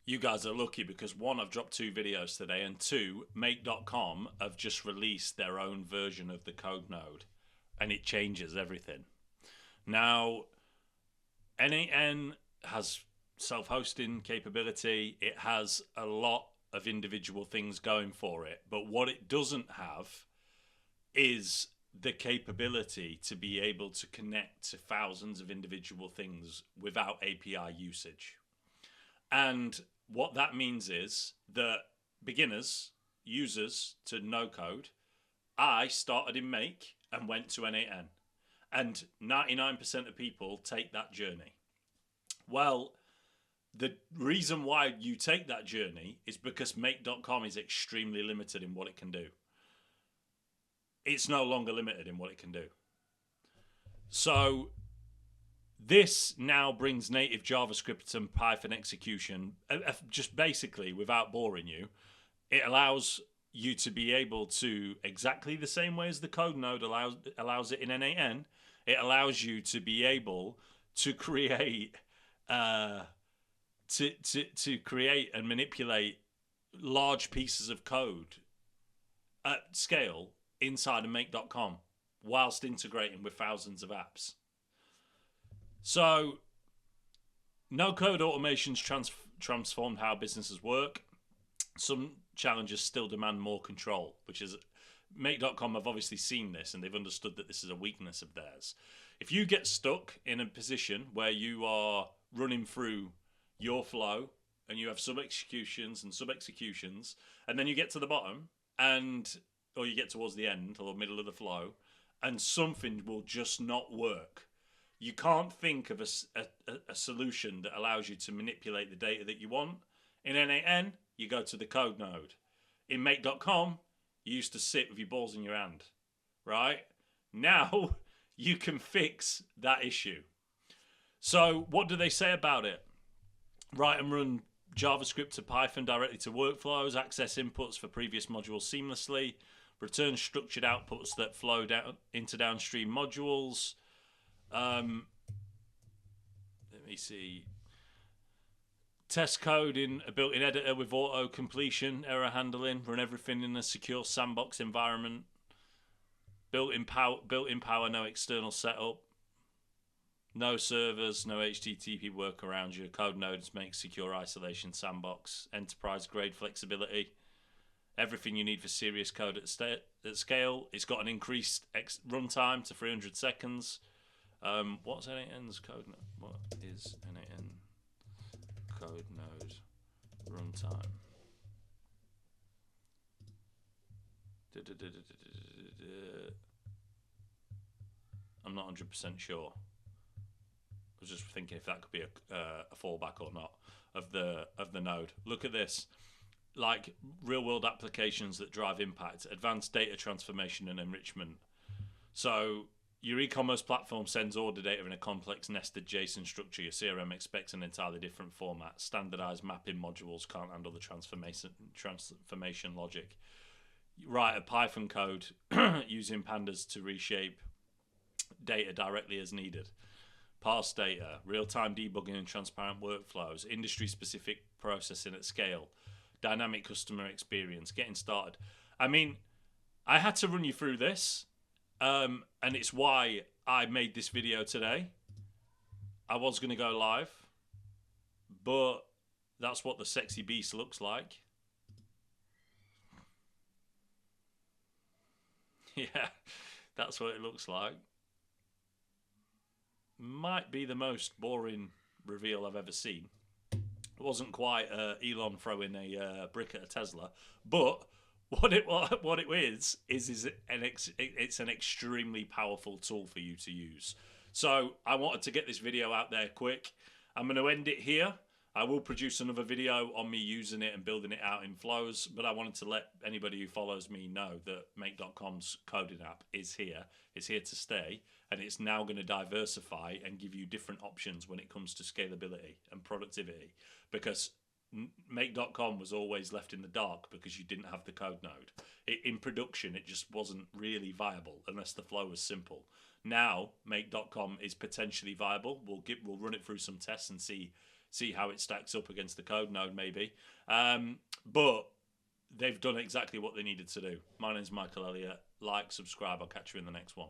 You guys are lucky because one, I've dropped 2 videos today, and two, Make.com have just released their own version of the code node, and it changes everything. Now, NAN has self-hosting capability. It has a lot of individual things going for it, but what it doesn't have is the capability to be able to connect to thousands of individual things without API usage. And what that means is that beginners, users to no code, I started in Make and went to NAN. And 99% of people take that journey. Well, the reason why you take that journey is because Make.com is extremely limited in what it can do. It's no longer limited in what it can do. So this now brings native JavaScript and Python execution. Just basically, without boring you, it allows you to be able to, exactly the same way as the code node allows it in NAN, it allows you to be able to create to create and manipulate large pieces of code at scale inside of Make.com whilst integrating with thousands of apps. So, no-code automations transformed how businesses work. Some challenges still demand more control, which is Make.com have obviously seen this and they've understood that this is a weakness of theirs. If you get stuck in a position where you are running through your flow and you have sub-executions and sub-executions, and then you get to the bottom or you get towards the end or middle of the flow and something will just not work, you can't think of a solution that allows you to manipulate the data that you want. In NAN, you go to the code node. In Make.com, you used to sit with your balls in your hand, right? Now, you can fix that issue. So what do they say about it? Write and run JavaScript to Python directly to workflows, access inputs for previous modules seamlessly, return structured outputs that flow down into downstream modules. Let me see. Test code in a built-in editor with auto completion, error handling, run everything in a secure sandbox environment. Built-in power, no external setup. No servers, no HTTP workarounds. Your code nodes make secure isolation sandbox. Enterprise-grade flexibility. Everything you need for serious code at scale. It's got an increased runtime to 300 seconds. What's NAN's code node? What is NAN code node runtime? I'm not 100% sure. I was just thinking if that could be a fallback or not of the node. Look at this. Like real world applications that drive impact, advanced data transformation and enrichment. So your e-commerce platform sends order data in a complex nested JSON structure. Your CRM expects an entirely different format. Standardized mapping modules can't handle the transformation logic. You write a Python code using pandas to reshape data directly as needed. Parse data, real-time debugging and transparent workflows, industry-specific processing at scale, dynamic customer experience, getting started. I mean, I had to run you through this, and it's why I made this video today. I was going to go live, but that's what the sexy beast looks like. Yeah, that's what it looks like. Might be the most boring reveal I've ever seen. It wasn't quite Elon throwing a brick at a Tesla, but what it is it's an extremely powerful tool for you to use. So I wanted to get this video out there quick. I'm going to end it here. I will produce another video on me using it and building it out in flows, but I wanted to let anybody who follows me know that Make.com's coding app is here. It's here to stay, and it's now going to diversify and give you different options when it comes to scalability and productivity, because Make.com was always left in the dark because you didn't have the code node. In production, it just wasn't really viable unless the flow was simple. Now, Make.com is potentially viable. We'll run it through some tests and see see how it stacks up against the code node, maybe. But they've done exactly what they needed to do. My name's Michael Elliott. Like, subscribe. I'll catch you in the next one.